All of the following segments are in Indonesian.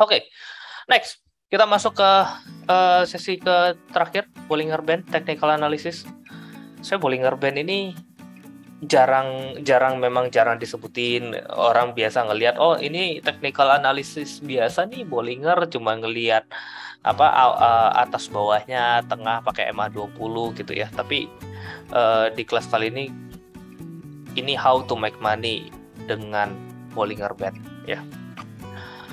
Oke, next kita masuk ke sesi ke terakhir, Bollinger Band Technical Analysis. Saya Bollinger Band ini jarang disebutin. Orang biasa ngelihat, oh ini technical analysis biasa nih, Bollinger cuma ngelihat atas bawahnya, tengah pakai MA20 gitu ya. Tapi di kelas kali ini how to make money dengan Bollinger Band ya.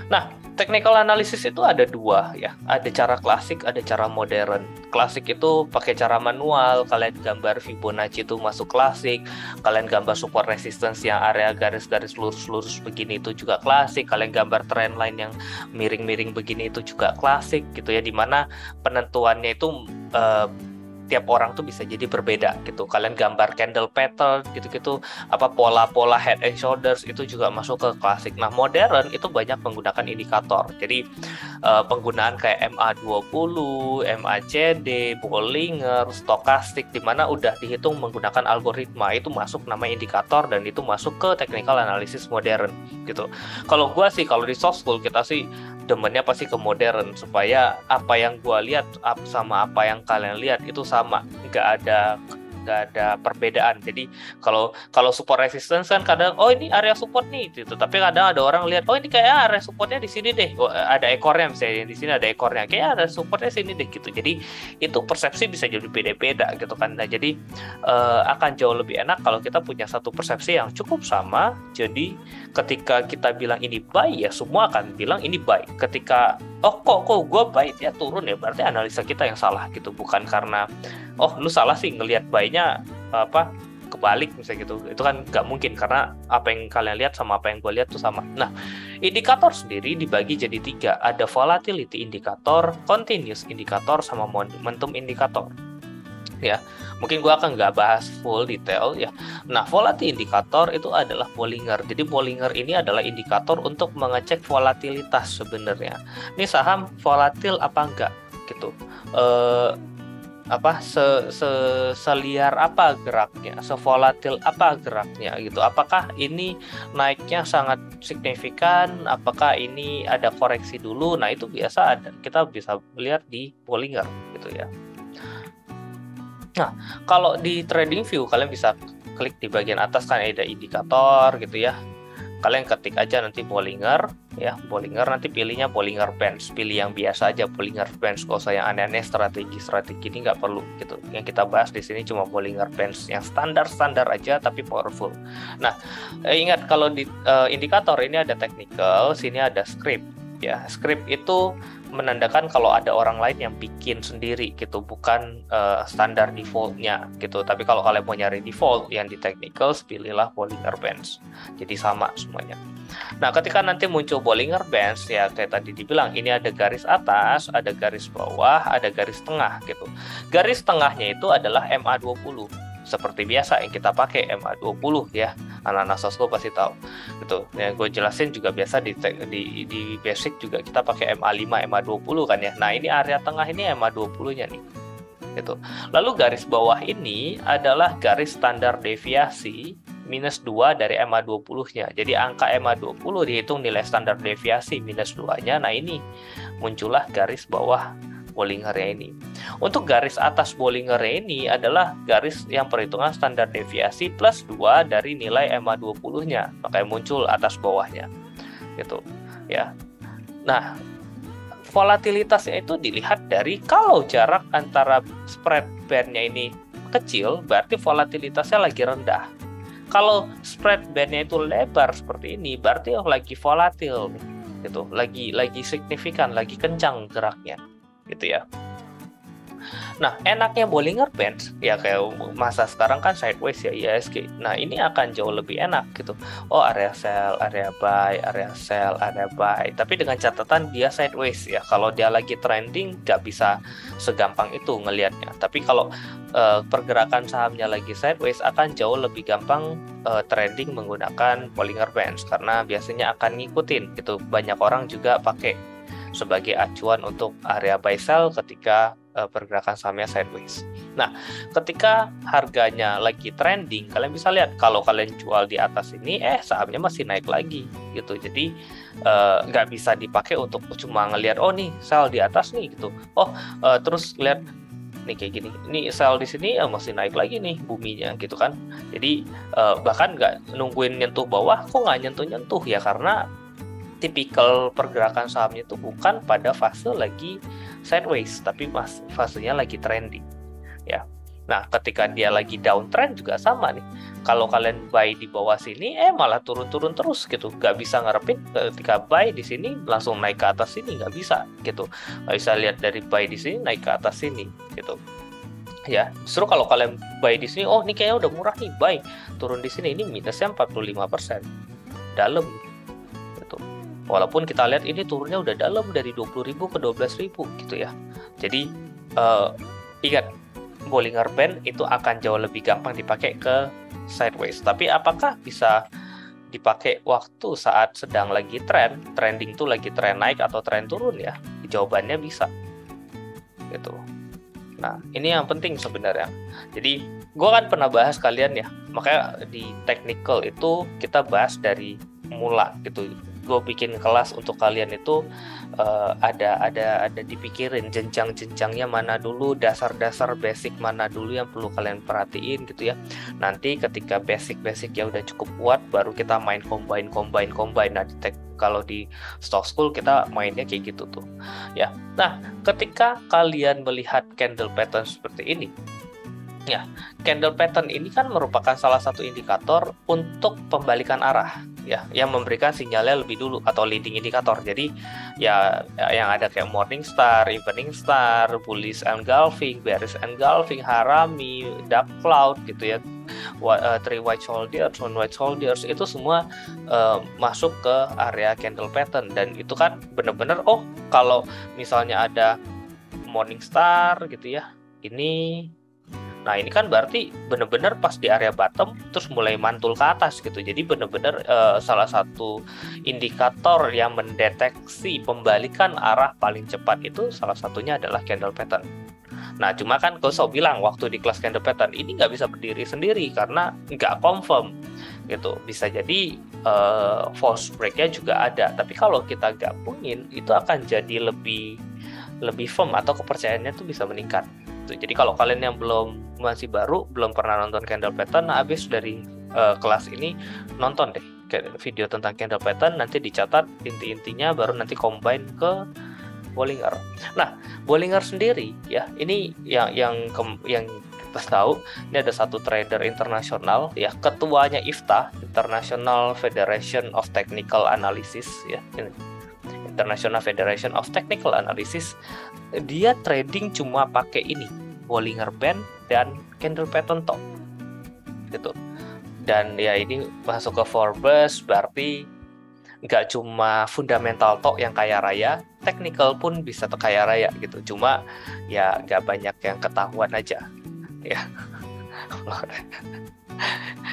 Nah, technical analysis itu ada dua ya, ada cara klasik, ada cara modern. Klasik itu pakai cara manual, kalian gambar Fibonacci itu masuk klasik, kalian gambar support resistance yang area garis-garis lurus-lurus begini itu juga klasik, kalian gambar trend line yang miring-miring begini itu juga klasik gitu ya, dimana penentuannya itu tiap orang tuh bisa jadi berbeda gitu. Kalian gambar candle pattern gitu-gitu, pola-pola head and shoulders itu juga masuk ke klasik. Nah, modern itu banyak menggunakan indikator. Jadi penggunaan kayak MA20, MACD, Bollinger, stokastik, dimana udah dihitung menggunakan algoritma, itu masuk nama indikator dan itu masuk ke technical analysis modern gitu. Kalau di soft school kita sih demennya pasti ke modern, supaya apa yang gua lihat sama apa yang kalian lihat itu sama, nggak ada perbedaan. Jadi kalau support resistance kan kadang ini area support nih gitu, tapi kadang ada orang lihat ini kayak area supportnya di sini deh, ada ekornya misalnya di sini ada ekornya, kayak ada supportnya sini deh gitu. Jadi itu persepsi bisa jadi beda-beda gitu kan. Nah, jadi akan jauh lebih enak kalau kita punya satu persepsi yang cukup sama. Jadi ketika kita bilang ini buy, ya semua akan bilang ini buy. Ketika kok gue buy dia turun, ya berarti analisa kita yang salah gitu, bukan karena lu salah sih ngelihat buy-nya kebalik misalnya gitu. Itu kan nggak mungkin, karena apa yang kalian lihat sama apa yang gue lihat tuh sama. Nah, indikator sendiri dibagi jadi 3, ada volatility indikator, continuous indikator, sama momentum indikator ya. Mungkin gue akan nggak bahas full detail ya. Nah, volatility indikator itu adalah Bollinger. Jadi Bollinger ini adalah indikator untuk mengecek volatilitas sebenarnya. Ini saham volatil apa enggak gitu. Seliar apa geraknya, sevolatil apa geraknya gitu. Apakah ini naiknya sangat signifikan, apakah ini ada koreksi dulu. Nah, itu biasa kita bisa lihat di Bollinger gitu ya. Nah, kalau di TradingView kalian bisa klik di bagian atas kan ada indikator gitu ya. Kalian ketik aja nanti Bollinger ya, Bollinger, nanti pilihnya Bollinger Bands, pilih yang biasa aja Bollinger Bands, kalau saya aneh-aneh strategi ini nggak perlu gitu. Yang kita bahas di sini cuma Bollinger Bands yang standar aja tapi powerful. Nah, ingat kalau di indikator ini ada technical, sini ada script ya. Script itu menandakan kalau ada orang lain yang bikin sendiri gitu, bukan standar defaultnya gitu. Tapi kalau kalian mau nyari default yang di technical, pilihlah Bollinger Bands, jadi sama semuanya. Nah, ketika nanti muncul Bollinger Bands ya, kayak tadi dibilang, ini ada garis atas, ada garis bawah, ada garis tengah gitu. Garis tengahnya itu adalah MA20 seperti biasa yang kita pakai, MA20 ya. Anak-anak sosko pasti tahu gitu. Yang gue jelasin juga biasa di basic juga kita pakai MA5, MA20 kan ya. Nah, ini area tengah ini MA20-nya nih gitu. Lalu garis bawah ini adalah garis standar deviasi minus 2 dari MA20-nya. Jadi angka MA20 dihitung nilai standar deviasi minus 2-nya. Nah, ini muncullah garis bawah Bollinger ini. Untuk garis atas Bollinger ini adalah garis yang perhitungan standar deviasi plus 2 dari nilai MA20-nya. Makanya muncul atas bawahnya gitu ya. Nah, volatilitasnya itu dilihat dari kalau jarak antara spread band-nya ini kecil, berarti volatilitasnya lagi rendah. Kalau spread band-nya itu lebar seperti ini, berarti lagi volatil nih gitu. Lagi signifikan, lagi kencang geraknya gitu ya. Nah, enaknya Bollinger Bands ya, kayak masa sekarang kan sideways ya, IHSG. Nah, ini akan jauh lebih enak gitu. Area sell, area buy, area sell, area buy. Tapi dengan catatan dia sideways ya. Kalau dia lagi trending nggak bisa segampang itu ngelihatnya. Tapi kalau pergerakan sahamnya lagi sideways akan jauh lebih gampang trading menggunakan Bollinger Bands, karena biasanya akan ngikutin gitu. Banyak orang juga pakai sebagai acuan untuk area buy sell ketika pergerakan sahamnya sideways. Nah, ketika harganya lagi trending, kalian bisa lihat kalau kalian jual di atas ini, sahamnya masih naik lagi gitu. Jadi nggak bisa dipakai untuk cuma ngelihat oh nih sell di atas nih gitu. Terus lihat nih kayak gini, ini sell di sini masih naik lagi nih buminya gitu kan. Jadi bahkan nggak nungguin nyentuh bawah, kok nggak nyentuh ya, karena tipikal pergerakan sahamnya itu bukan pada fase lagi sideways, tapi fasenya lagi trending ya. Nah, ketika dia lagi downtrend juga sama nih. Kalau kalian buy di bawah sini, malah turun-turun terus gitu. Nggak bisa ngarepin ketika buy di sini langsung naik ke atas sini, nggak bisa gitu. Nggak bisa lihat dari buy di sini naik ke atas sini gitu. Ya, justru kalau kalian buy di sini, ini kayaknya udah murah nih, buy. Turun di sini, ini minusnya 45%. Dalam gitu. Walaupun kita lihat ini turunnya udah dalam dari 20.000 ke 12.000 gitu ya. Jadi ingat, Bollinger Band itu akan jauh lebih gampang dipakai ke sideways. Tapi apakah bisa dipakai waktu saat sedang lagi trending tuh lagi trend naik atau trend turun ya? Jawabannya bisa. Gitu. Nah, ini yang penting sebenarnya. Jadi, gue kan pernah bahas kalian ya. Makanya di technical itu kita bahas dari mula gitu. Gue bikin kelas untuk kalian itu ada dipikirin jenjang-jenjangnya mana dulu, dasar-dasar basic mana dulu yang perlu kalian perhatiin gitu ya. Nanti ketika basic ya udah cukup kuat, baru kita main combine. Nah, kalau di stock school kita mainnya kayak gitu tuh ya. Nah, ketika kalian melihat candle pattern seperti ini ya, candle pattern ini kan merupakan salah satu indikator untuk pembalikan arah ya, yang memberikan sinyalnya lebih dulu atau leading indikator. Jadi ya yang ada kayak morning star, evening star, bullish engulfing, bearish engulfing, harami, dark cloud gitu ya, three white shoulders, one white shoulders, itu semua masuk ke area candle pattern. Dan itu kan bener-bener kalau misalnya ada morning star gitu ya, nah ini kan berarti bener-bener pas di area bottom terus mulai mantul ke atas gitu. Jadi bener-bener salah satu indikator yang mendeteksi pembalikan arah paling cepat itu salah satunya adalah candle pattern. Nah, cuma kan Koso bilang waktu di kelas candle pattern ini nggak bisa berdiri sendiri karena nggak confirm gitu. Bisa jadi false break-nya juga ada. Tapi kalau kita gabungin itu akan jadi lebih firm atau kepercayaannya tuh bisa meningkat. Jadi kalau kalian yang masih baru, belum pernah nonton candle pattern, habis dari kelas ini nonton deh video tentang candle pattern, nanti dicatat inti-intinya, baru nanti combine ke Bollinger. Nah, Bollinger sendiri ya, ini yang kita tahu, ini ada satu trader internasional ya, ketuanya IFTA, International Federation of Technical Analysis ya, ini International Federation of Technical Analysis. Dia trading cuma pakai ini, Bollinger Band dan candle pattern top gitu. Dan ya ini masuk ke Forbes, berarti nggak cuma fundamental tok yang kaya raya, technical pun bisa kaya raya gitu. Cuma ya nggak banyak yang ketahuan aja ya.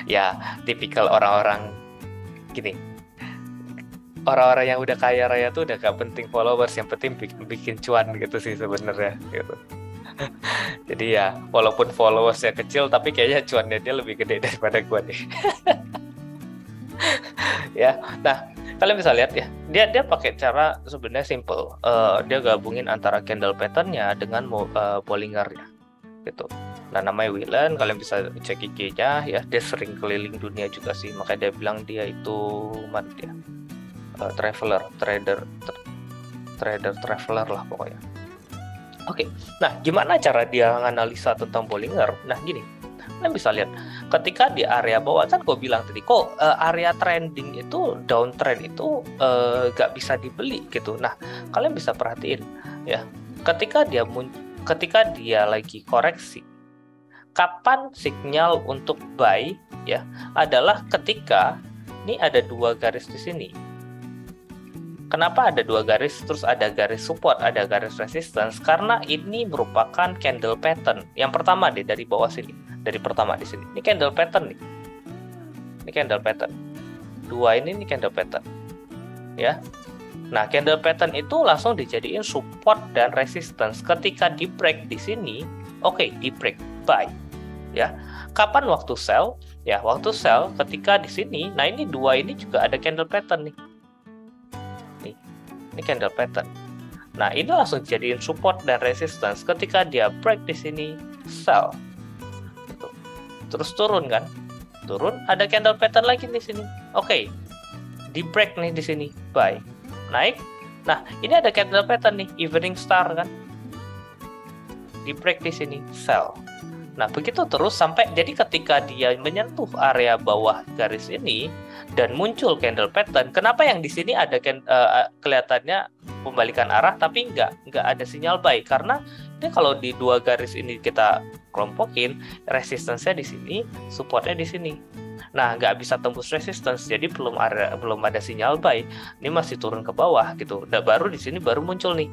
Ya tipikal orang-orang gini, orang-orang yang udah kaya raya tuh udah gak penting followers, yang penting bikin cuan gitu sih sebenarnya gitu. Jadi ya walaupun followersnya kecil, tapi kayaknya cuannya dia lebih gede daripada gue deh. Ya, nah kalian bisa lihat ya, dia pakai cara sebenarnya simple. Dia gabungin antara candle patternnya dengan Bollingernya gitu. Nah, namanya Willen, kalian bisa cek IG-nya ya. Dia sering keliling dunia juga sih, makanya dia bilang dia itu mana dia? Trader traveler lah pokoknya. Oke, nah gimana cara dia menganalisa tentang Bollinger? Nah gini, kalian bisa lihat ketika di area bawah, kan gue bilang tadi kok area trending itu downtrend itu gak bisa dibeli gitu. Nah kalian bisa perhatiin ya, ketika dia lagi koreksi, kapan sinyal untuk buy ya adalah ketika ini ada dua garis di sini. Kenapa ada dua garis, terus ada garis support, ada garis resistance? Karena ini merupakan candle pattern. Yang pertama deh, dari bawah sini, dari pertama di sini. Ini candle pattern nih. Ini candle pattern. Dua ini candle pattern. Ya. Nah, candle pattern itu langsung dijadiin support dan resistance. Ketika di break di sini, oke, di break buy. Ya. Kapan waktu sell? Ya, waktu sell ketika di sini. Nah, ini dua ini juga ada candle pattern nih. Ini candle pattern. Nah, ini langsung jadiin support dan resistance. Ketika dia break di sini, sell. Gitu. Terus turun kan? Turun, ada candle pattern lagi di sini. Oke. Di break nih di sini, buy. Naik. Nah, ini ada candle pattern nih, evening star kan. Di break di sini, sell. Nah, begitu terus sampai jadi ketika dia menyentuh area bawah garis ini dan muncul candle pattern, kenapa yang di sini ada kelihatannya pembalikan arah tapi nggak ada sinyal buy? Karena ini kalau di dua garis ini kita kelompokin, resistance-nya di sini, supportnya di sini. Nah, nggak bisa tembus resistance, jadi belum ada sinyal buy. Ini masih turun ke bawah gitu. Baru di sini baru muncul nih.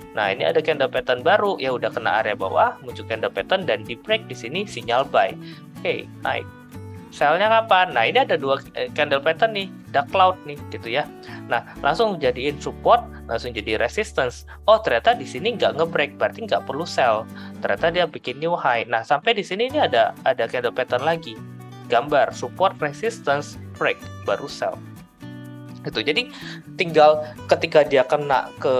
Nah, ini ada candle pattern baru, ya udah kena area bawah, muncul candle pattern dan di break di sini sinyal buy. Oke, naik. Sell-nya kapan? Nah, ini ada dua candle pattern nih, dark cloud nih, gitu ya. Nah, langsung jadiin support, langsung jadi resistance. Oh, ternyata di sini nggak nge-break, berarti nggak perlu sell. Ternyata dia bikin new high. Nah, sampai di sini ini ada candle pattern lagi. Gambar support, resistance, break, baru sell. Gitu. Jadi tinggal ketika dia kena ke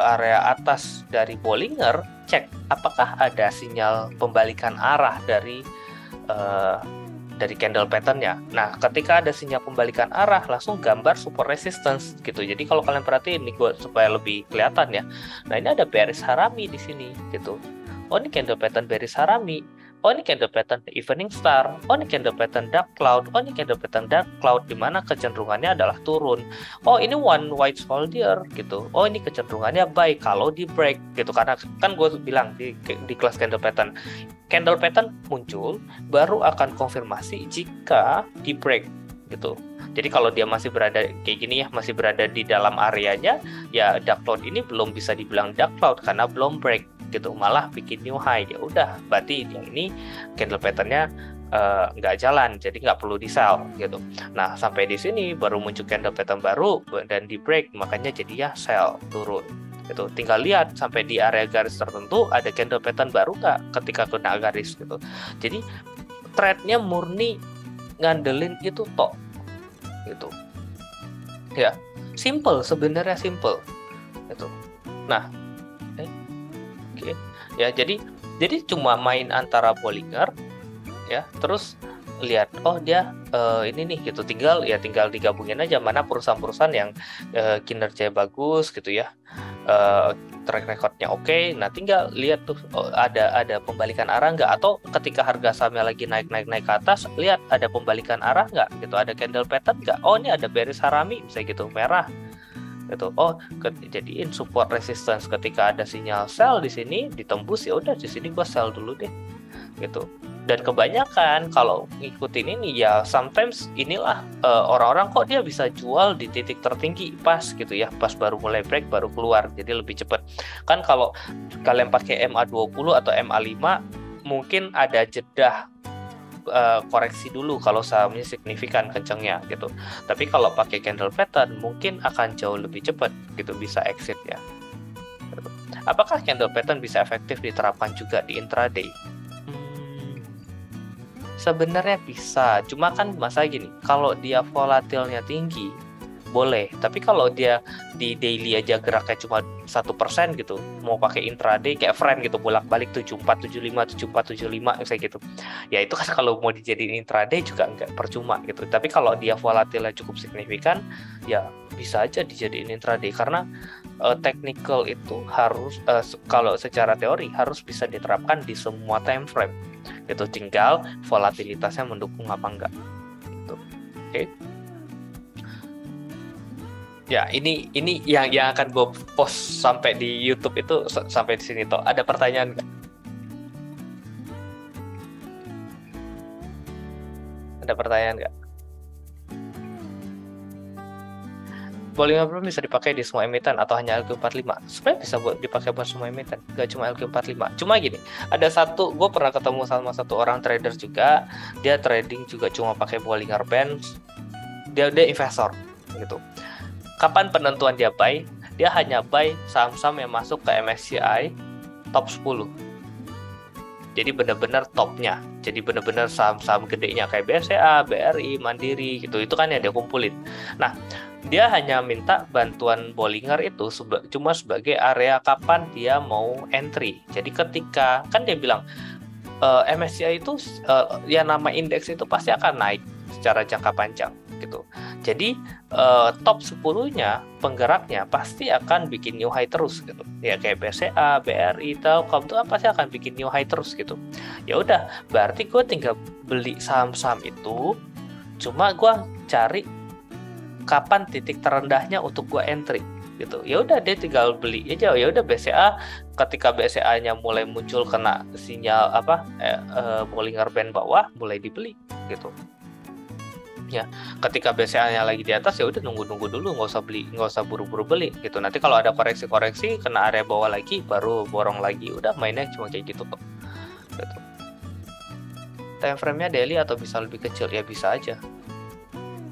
area atas dari Bollinger, cek apakah ada sinyal pembalikan arah dari candle patternnya. Nah, ketika ada sinyal pembalikan arah, langsung gambar support resistance gitu. Jadi kalau kalian perhatiin nih, supaya lebih kelihatan ya. Nah, ini ada bearish harami di sini gitu. Oh, ini candle pattern bearish harami. Oh, ini candle pattern evening star. Oh, ini candle pattern dark cloud. Oh, ini candle pattern dark cloud, di mana kecenderungannya adalah turun. Oh, ini one white soldier gitu. Oh, ini kecenderungannya buy kalau di break gitu. Karena kan gue bilang di kelas candle pattern muncul baru akan konfirmasi jika di break gitu. Jadi kalau dia masih berada kayak gini ya, masih berada di dalam areanya, ya dark cloud ini belum bisa dibilang dark cloud karena belum break gitu, malah bikin new high. Ya udah, berarti yang ini candle patternnya nggak jalan, jadi nggak perlu di sell gitu. Nah, sampai di sini baru muncul candle pattern baru dan di break, makanya jadi ya sell, turun gitu. Tinggal lihat sampai di area garis tertentu ada candle pattern baru nggak ketika kena garis gitu. Jadi trade-nya murni ngandelin itu tok gitu ya, simple sebenarnya, simple gitu. Nah, oke. Ya, jadi cuma main antara Bollinger ya, terus lihat oh dia ini nih gitu, tinggal digabungin aja mana perusahaan-perusahaan yang kinerja bagus gitu ya, track recordnya oke. Nah, tinggal lihat tuh ada pembalikan arah nggak, atau ketika harga sahamnya lagi naik ke atas, lihat ada pembalikan arah nggak gitu, ada candle pattern nggak. Oh, ini ada bearish harami misalnya gitu, merah gitu. Oh, jadiin support resistance. Ketika ada sinyal sell di sini ditembus, ya udah di sini gua sell dulu deh gitu. Dan kebanyakan kalau ngikutin ini ya, sometimes inilah orang-orang kok dia bisa jual di titik tertinggi pas gitu ya, pas baru mulai break baru keluar, jadi lebih cepat. Kan kalau kalian pakai MA20 atau MA5 mungkin ada jeda koreksi dulu kalau sahamnya signifikan kencengnya gitu. Tapi kalau pakai candle pattern mungkin akan jauh lebih cepat gitu, bisa exit ya. Apakah candle pattern bisa efektif diterapkan juga di intraday? Sebenarnya bisa, cuma kan masa gini, kalau dia volatilnya tinggi boleh, tapi kalau dia di daily aja geraknya cuma 1% gitu, mau pakai intraday kayak friend gitu, bolak-balik 7475 misalnya gitu, ya itu kan kalau mau dijadiin intraday juga nggak percuma gitu. Tapi kalau dia volatilnya cukup signifikan, ya bisa aja dijadiin intraday, karena technical itu harus kalau secara teori harus bisa diterapkan di semua time frame gitu, tinggal volatilitasnya mendukung apa enggak gitu. Oke. Ya, ini yang akan gue post sampai di YouTube itu sampai di sini toh. Ada pertanyaan nggak? Ada pertanyaan nggak? Bollinger Band bisa dipakai di semua emiten atau hanya LQ45? Sebenarnya bisa dipakai buat semua emiten, gak cuma LQ45. Cuma gini, ada satu, gue pernah ketemu sama satu orang trader juga, dia trading juga cuma pakai Bollinger Band, dia investor gitu. Kapan penentuan dia buy? Dia hanya buy saham-saham yang masuk ke MSCI top 10. Jadi benar-benar topnya. Jadi benar-benar saham-saham gedenya kayak BCA, BRI, Mandiri gitu. Itu kan yang dia kumpulin. Nah, dia hanya minta bantuan Bollinger itu cuma sebagai area kapan dia mau entry. Jadi ketika kan dia bilang MSCI itu ya nama indeks itu pasti akan naik secara jangka panjang gitu. Jadi top 10-nya penggeraknya pasti akan bikin new high terus gitu. Ya kayak BCA, BRI, Telkom itu pasti akan bikin new high terus gitu. Ya udah, berarti gue tinggal beli saham-saham itu, cuma gue cari kapan titik terendahnya untuk gue entry gitu. Ya udah, dia tinggal beli aja. Ya udah, BCA ketika BCA-nya mulai muncul kena sinyal Bollinger Band bawah, mulai dibeli gitu. Ya, ketika BCA-nya lagi di atas, ya udah nunggu dulu, nggak usah buru-buru beli gitu. Nanti kalau ada koreksi kena area bawah lagi, baru borong lagi. Udah, mainnya cuma kayak gitu kok. Gitu. Time frame-nya daily atau bisa lebih kecil? Ya bisa aja.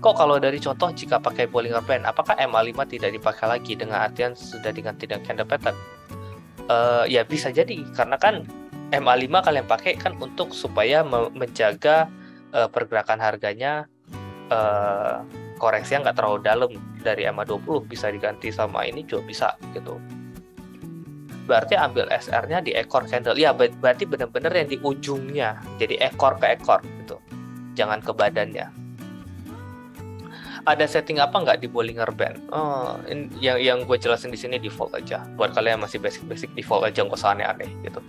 Kok kalau dari contoh jika pakai Bollinger Band, apakah MA5 tidak dipakai lagi dengan artian sudah diganti dengan candle pattern? Ya bisa jadi, karena kan MA5 kalian pakai kan untuk supaya menjaga pergerakan harganya koreksi yang nggak terlalu dalam. Dari MA20 bisa diganti sama ini juga bisa gitu. Berarti ambil SR-nya di ekor candle. Ya berarti benar-benar yang di ujungnya, jadi ekor ke ekor gitu, jangan ke badannya. Ada setting apa nggak di Bollinger Band? Yang gue jelasin di sini default aja. Buat kalian yang masih basic default aja, nggak usah aneh-aneh gitu.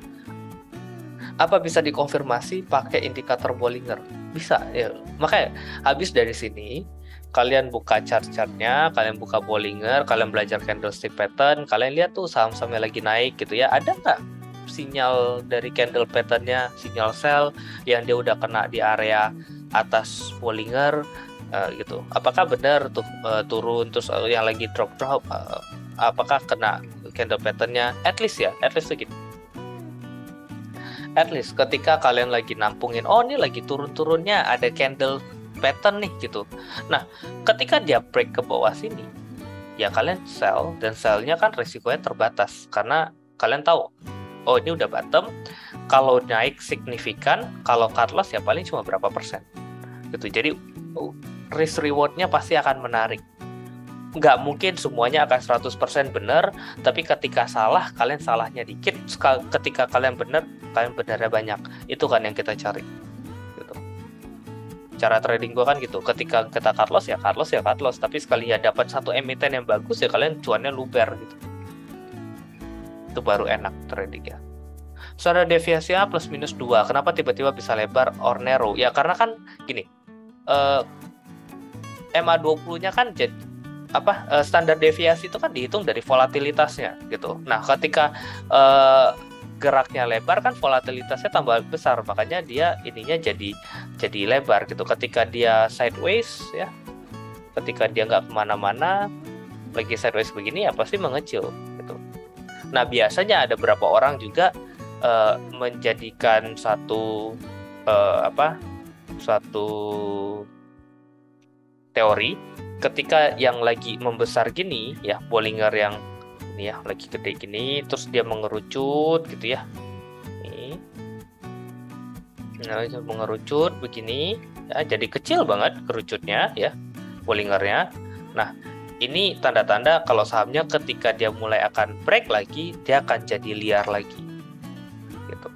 Apa bisa dikonfirmasi pakai indikator Bollinger? Bisa ya. Makanya habis dari sini kalian buka chart-chartnya, kalian buka Bollinger, kalian belajar candlestick pattern, kalian lihat tuh saham-saham yang lagi naik gitu ya. Ada nggak sinyal dari candle patternnya, sinyal sell yang dia udah kena di area atas Bollinger? Gitu. Apakah benar tuh turun terus yang lagi drop apakah kena candle patternnya? At least gitu. At least ketika kalian lagi nampungin, ini lagi turun-turunnya ada candle pattern nih gitu. Nah, ketika dia break ke bawah sini, ya kalian sell, dan sell-nya kan risikonya terbatas karena kalian tahu, ini udah bottom. Kalau naik signifikan, kalau cut loss ya paling cuma berapa persen gitu. Jadi risk reward-nya pasti akan menarik. Nggak mungkin semuanya akan 100% benar, tapi ketika salah, kalian salahnya dikit. Ketika kalian benar, kalian benarnya banyak. Itu kan yang kita cari. Gitu. Cara trading gue kan gitu. Ketika kita cut loss. Tapi sekali ya dapat satu emiten yang bagus, ya kalian cuannya luber gitu. Itu baru enak trading ya. Saudara deviasi A plus minus 2, kenapa tiba-tiba bisa lebar or narrow? Ya karena kan gini, MA20-nya kan jadi standar deviasi itu kan dihitung dari volatilitasnya gitu. Nah, ketika geraknya lebar kan volatilitasnya tambah besar, makanya dia ininya jadi lebar gitu. Ketika dia sideways ya, ketika dia nggak kemana-mana, lagi sideways begini ya pasti mengecil gitu. Nah, biasanya ada beberapa orang juga menjadikan satu teori, ketika yang lagi membesar gini ya, Bollinger yang ini ya lagi gede gini, terus dia mengerucut gitu ya, ini mengerucut begini ya, jadi kecil banget kerucutnya ya Bollingernya. Nah, ini tanda-tanda kalau sahamnya ketika dia mulai akan break lagi, dia akan jadi liar lagi gitu.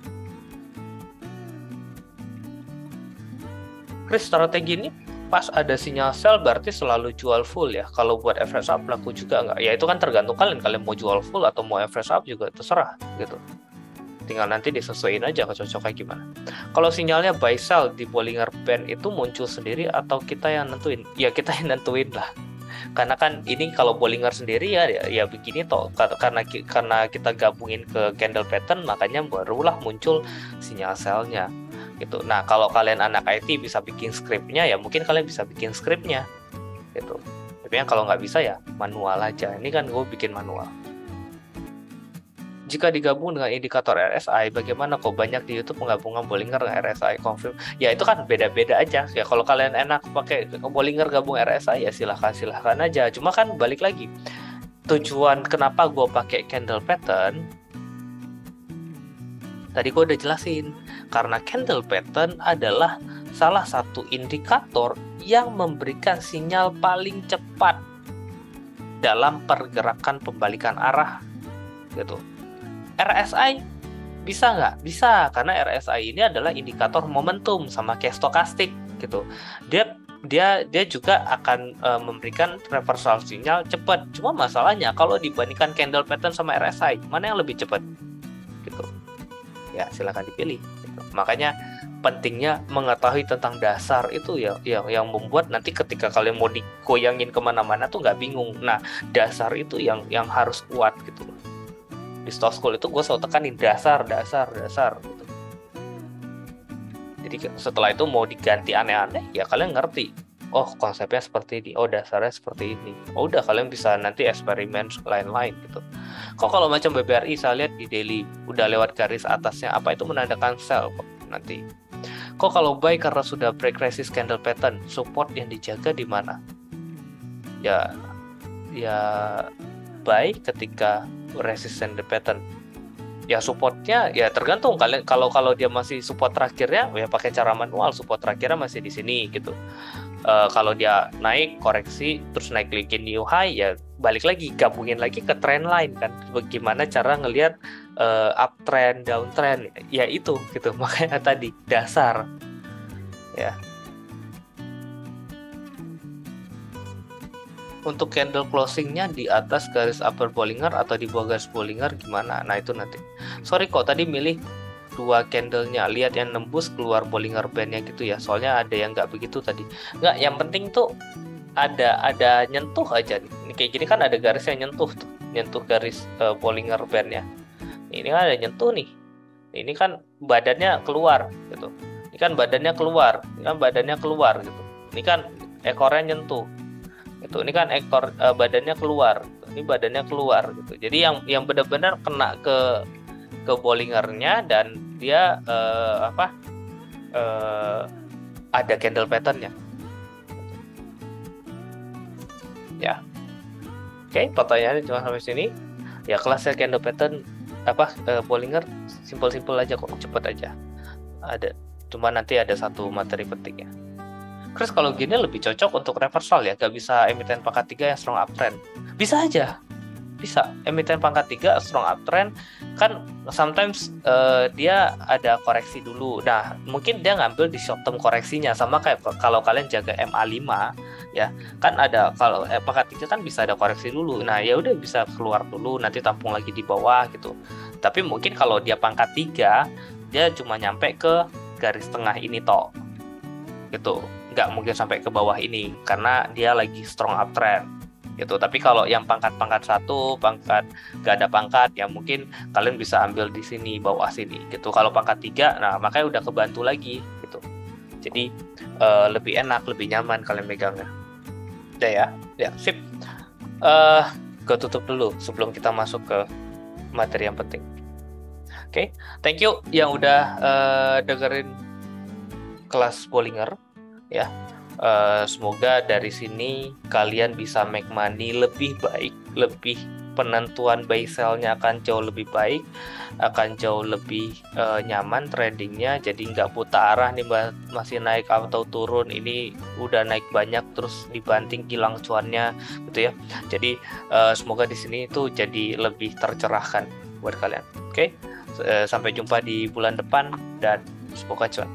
Chris, strategi ini pas ada sinyal sell berarti selalu jual full ya. Kalau buat average up laku juga nggak? Ya itu kan tergantung kalian mau jual full atau mau average up juga terserah gitu. Tinggal nanti disesuaikan aja kecocoknya gimana. Kalau sinyalnya buy sell di Bollinger Band itu muncul sendiri atau kita yang nentuin? Ya kita yang nentuin lah. Karena kan ini kalau Bollinger sendiri ya begini toh, karena kita gabungin ke candle pattern, makanya barulah muncul sinyal sell-nya gitu. Nah, kalau kalian anak IT bisa bikin scriptnya, ya mungkin kalian bisa bikin scriptnya gitu. Tapi yang kalau nggak bisa ya manual aja. Ini kan gue bikin manual. jika digabung dengan indikator RSI, bagaimana kok banyak di YouTube menggabungkan Bollinger dengan RSI confirm? Ya itu kan beda-beda aja. Ya kalau kalian enak pakai Bollinger gabung RSI ya silahkan aja. Cuma kan balik lagi, tujuan kenapa gue pakai candle pattern tadi gue udah jelasin, karena candle pattern adalah salah satu indikator yang memberikan sinyal paling cepat dalam pergerakan pembalikan arah gitu. RSI bisa nggak? Bisa, karena RSI ini adalah indikator momentum sama kayak stokastik gitu. Dia juga akan memberikan reversal sinyal cepat. Cuma masalahnya kalau dibandingkan candle pattern sama RSI, mana yang lebih cepat? Gitu. Ya silakan dipilih. Gitu. Makanya pentingnya mengetahui tentang dasar itu ya yang membuat nanti ketika kalian mau digoyangin kemana-mana tuh nggak bingung. Nah dasar itu yang harus kuat gitu. Di Stock School itu gue selalu tekanin dasar gitu. Jadi setelah itu mau diganti aneh-aneh ya kalian ngerti, oh konsepnya seperti ini, oh dasarnya seperti ini, oh udah kalian bisa nanti eksperimen lain-lain gitu. Kok kalau macam BBRI saya lihat di daily udah lewat garis atasnya apa itu menandakan sell kok nanti. Kok kalau buy karena sudah break resist candle pattern, support yang dijaga di mana? Ya buy ketika resistance the pattern. Ya supportnya ya tergantung kalian, kalau dia masih support terakhirnya ya pakai cara manual, support terakhirnya masih di sini gitu. Kalau dia naik koreksi terus naik lagi new high ya balik lagi gabungin lagi ke trend line kan, bagaimana cara ngelihat uptrend downtrend ya itu gitu. Makanya tadi dasar ya. Untuk candle closingnya di atas garis upper Bollinger atau di bawah garis Bollinger gimana? Nah itu nanti. Sorry kok tadi milih dua candlenya, lihat yang nembus keluar Bollinger bandnya gitu ya. Soalnya ada yang nggak begitu tadi. Nggak, yang penting tuh ada nyentuh aja nih. Ini kayak gini kan ada garis yang nyentuh tuh, nyentuh garis Bollinger bandnya. Ini kan ada nyentuh nih. Ini kan badannya keluar gitu. Ini kan badannya keluar, ini kan badannya keluar gitu. Ini kan ekornya nyentuh. Itu ini kan ekor badannya keluar, ini badannya keluar gitu. Jadi yang benar-benar kena ke Bollingernya dan dia ada candle patternnya ya. Oke, pertanyaannya cuma sampai sini ya. Kelasnya candle pattern Bollinger simpel-simpel aja kok, cepet aja. Cuma nanti ada satu materi pentingnya. Chris kalau gini lebih cocok untuk reversal ya, gak bisa emiten pangkat 3 yang strong uptrend. Bisa aja, bisa emiten pangkat 3 strong uptrend kan sometimes dia ada koreksi dulu. Nah mungkin dia ngambil di short term koreksinya, sama kayak kalau kalian jaga MA5 ya kan, ada kalau pangkat 3 kan bisa ada koreksi dulu. Nah ya udah bisa keluar dulu, nanti tampung lagi di bawah gitu. Tapi mungkin kalau dia pangkat 3 dia cuma nyampe ke garis tengah ini toh gitu, nggak mungkin sampai ke bawah ini karena dia lagi strong uptrend gitu. Tapi kalau yang pangkat 1, pangkat nggak ada pangkat ya mungkin kalian bisa ambil di sini, bawah sini gitu. Kalau pangkat 3, nah makanya udah kebantu lagi gitu. Jadi lebih enak, lebih nyaman kalian megangnya. Udah ya sip. Gue tutup dulu sebelum kita masuk ke materi yang penting. Oke, thank you yang udah dengerin kelas Bollinger ya. Semoga dari sini kalian bisa make money lebih baik, lebih penentuan buy sell-nya akan jauh lebih baik, akan jauh lebih nyaman tradingnya. Jadi nggak buta arah nih, masih naik atau turun, ini udah naik banyak terus dibanting hilang cuannya gitu ya. Jadi semoga di sini itu jadi lebih tercerahkan buat kalian. Oke, sampai jumpa di bulan depan dan semoga cuan.